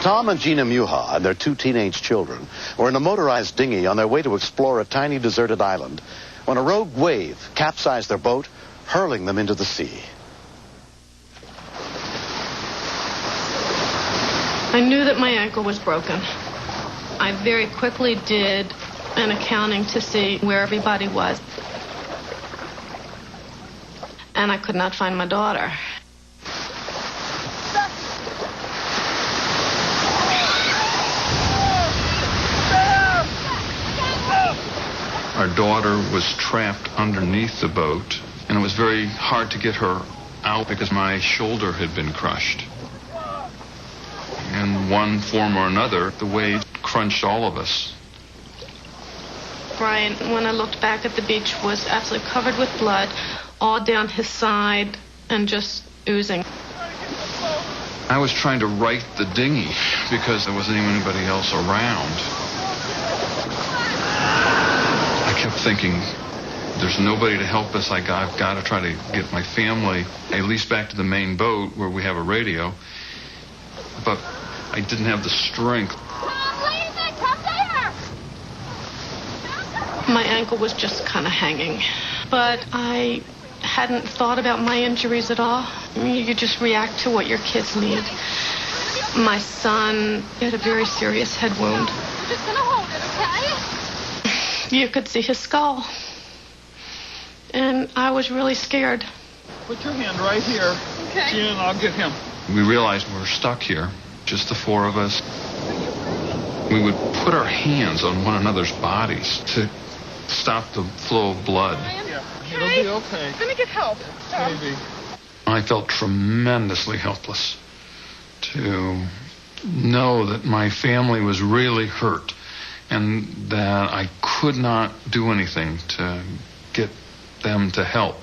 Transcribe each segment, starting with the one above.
Tom and Gina Muha and their 2 teenage children were in a motorized dinghy on their way to explore a tiny deserted island when a rogue wave capsized their boat, hurling them into the sea. I knew that my ankle was broken. I very quickly did an accounting to see where everybody was. And I could not find my daughter. Our daughter was trapped underneath the boat, and it was very hard to get her out because my shoulder had been crushed. In one form or another, the wave crunched all of us. Brian, when I looked back at the beach, was absolutely covered with blood, all down his side and just oozing. I was trying to right the dinghy because there wasn't even anybody else around. I kept thinking, there's nobody to help us. I've got to try to get my family at least back to the main boat where we have a radio. But I didn't have the strength. My ankle was just kind of hanging. But I hadn't thought about my injuries at all. You just react to what your kids need. My son had a very serious head wound. We're just going to hold it, okay? You could see his skull. And I was really scared. Put your hand right here. Okay. Gina and I'll get him. We realized we were stuck here, just the 4 of us. We would put our hands on one another's bodies to stop the flow of blood. Yeah, it'll be okay. I'm going to get help. Maybe. I felt tremendously helpless to know that my family was really hurt and that I could not do anything to get them to help.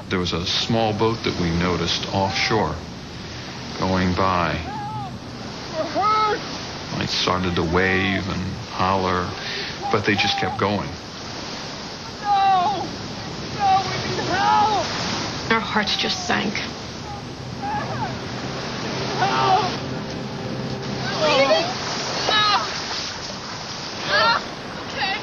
There was a small boat that we noticed offshore going by. I started to wave and holler, but they just kept going. No! No, we need help! Our hearts just sank. Help! Okay.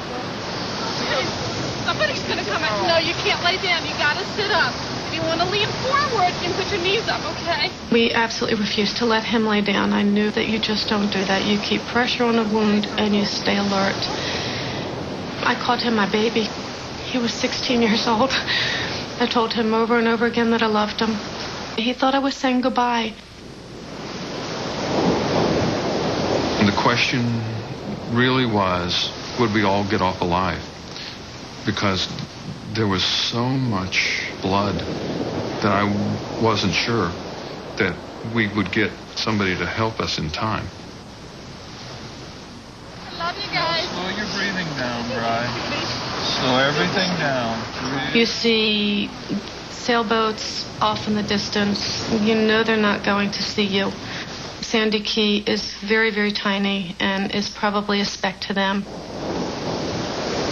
Somebody's gonna come out. No, you can't lay down. You gotta sit up. If you want to lean forward, you can put your knees up, okay? We absolutely refused to let him lay down. I knew that you just don't do that. You keep pressure on a wound and you stay alert. I called him my baby. He was 16 years old. I told him over and over again that I loved him. He thought I was saying goodbye. And the question really was, would we all get off alive? Because there was so much blood that I wasn't sure that we would get somebody to help us in time. I love you guys. Slow your breathing down, Bri. Slow everything down. Breathe. You see sailboats off in the distance. You know they're not going to see you. Sandy Key is very, very tiny and is probably a speck to them.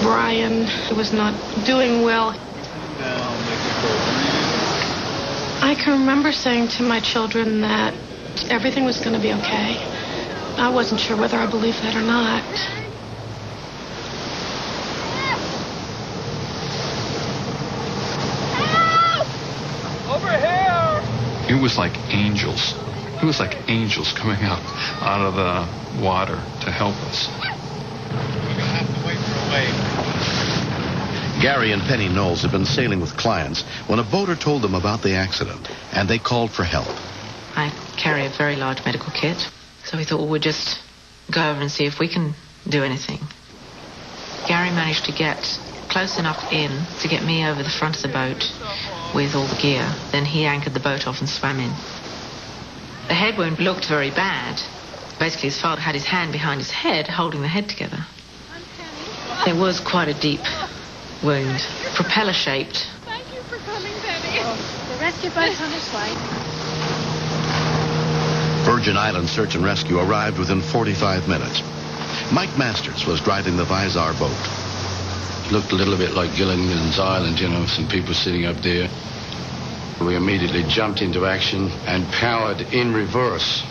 Brian was not doing well. Down, make it go. Breathe. I can remember saying to my children that everything was going to be okay. I wasn't sure whether I believed that or not. Over here! It was like angels. It was like angels coming up out of the water to help us. We're gonna have to wait for a wave. Gary and Penny Knowles had been sailing with clients when a boater told them about the accident, and they called for help. I carry a very large medical kit, so we thought, well, we'll just go over and see if we can do anything. Gary managed to get close enough in to get me over the front of the boat with all the gear. Then he anchored the boat off and swam in. The head wound looked very bad. Basically, his father had his hand behind his head, holding the head together. It was quite a deep wound, propeller-shaped. Thank you for coming, Penny. The rescue boat's on its way. Virgin Island Search and Rescue arrived within 45 minutes. Mike Masters was driving the Vizar boat. It looked a little bit like Gilligan's Island, you know, some people sitting up there. We immediately jumped into action and powered in reverse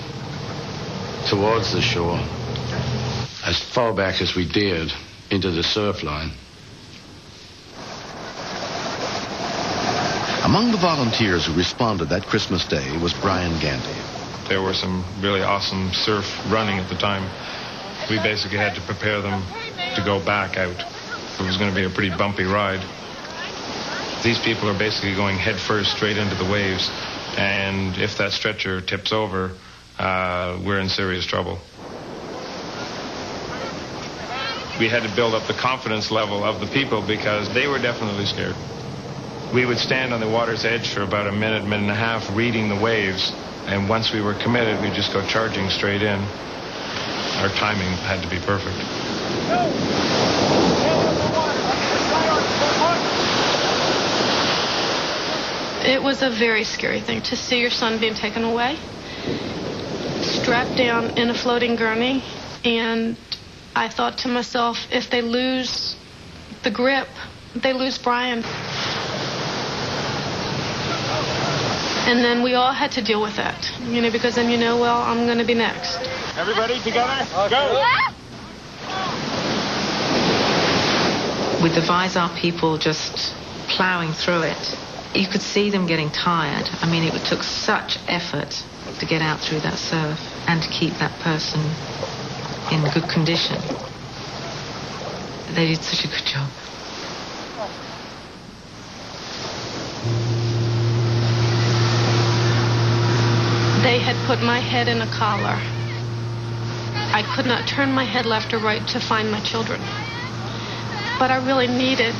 towards the shore, as far back as we dared into the surf line. Among the volunteers who responded that Christmas Day was Brian Gandy. There were some really awesome surf running at the time. We basically had to prepare them to go back out. It was going to be a pretty bumpy ride. These people are basically going head first straight into the waves, and if that stretcher tips over, we're in serious trouble. We had to build up the confidence level of the people because they were definitely scared. We would stand on the water's edge for about a minute and a half reading the waves, and once we were committed, we'd just go charging straight in. Our timing had to be perfect. It was a very scary thing to see your son being taken away, strapped down in a floating gurney, and I thought to myself, if they lose the grip, they lose Brian. And then we all had to deal with that, because then well, I'm going to be next. Everybody together, go! With the visor people just plowing through it, you could see them getting tired. I mean, it took such effort to get out through that surf and to keep that person in good condition. They did such a good job. They had put my head in a collar. I could not turn my head left or right to find my children. But I really needed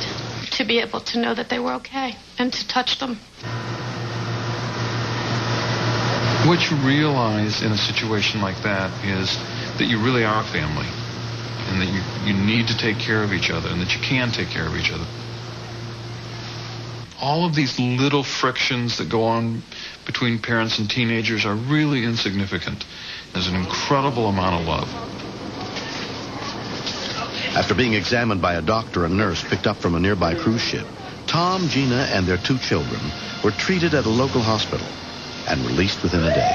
to be able to know that they were okay and to touch them. What you realize in a situation like that is that you really are a family, and that you need to take care of each other, and that you can take care of each other. All of these little frictions that go on between parents and teenagers are really insignificant. There's an incredible amount of love. After being examined by a doctor and nurse picked up from a nearby cruise ship, Tom, Gina, and their 2 children were treated at a local hospital and released within a day.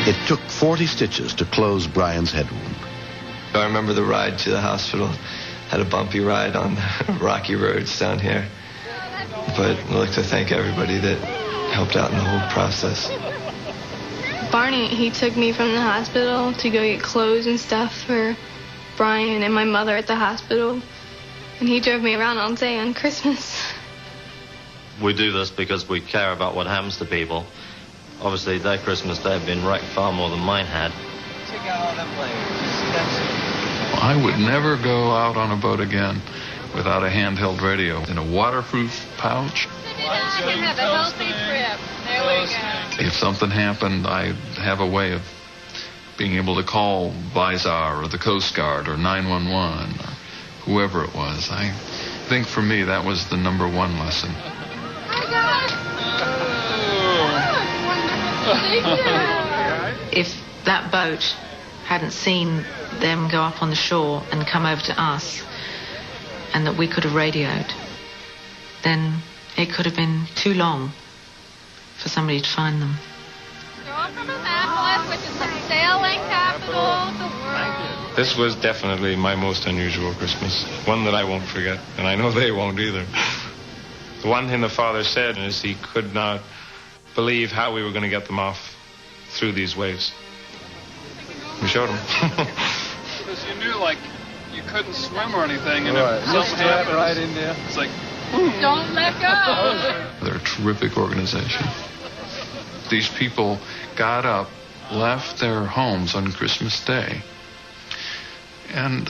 It took 40 stitches to close Brian's head wound. I remember the ride to the hospital. Had a bumpy ride on the rocky roads down here. But I'd like to thank everybody that helped out in the whole process. Barney, he took me from the hospital to go get clothes and stuff for Brian and my mother at the hospital. And he drove me around all day on Christmas. We do this because we care about what happens to people. Obviously, their Christmas Day had been wrecked far more than mine had. Check out all them players. I would never go out on a boat again without a handheld radio in a waterproof pouch. Have a healthy trip. There we go. If something happened, I'd have a way of being able to call BVI or the Coast Guard or 911 or whoever it was. I think for me that was the #1 lesson. If that boat hadn't seen them go up on the shore and come over to us, and that we could have radioed, then it could have been too long for somebody to find them. Girl from Annapolis, which is the sailing capital of the world. This was definitely my most unusual Christmas, one that I won't forget, and I know they won't either. The one thing the father said is he could not believe how we were going to get them off through these waves. We showed him. Because you knew, you couldn't swim or anything, and right. if something happened, right in there. It's like, don't let go. They're a terrific organization. These people got up, left their homes on Christmas Day, and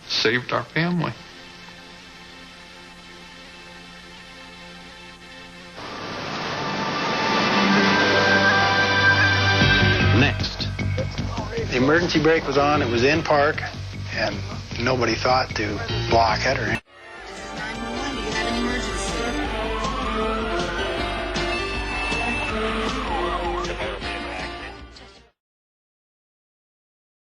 saved our family. Next. The emergency brake was on. It was in park, and nobody thought to block it or anything.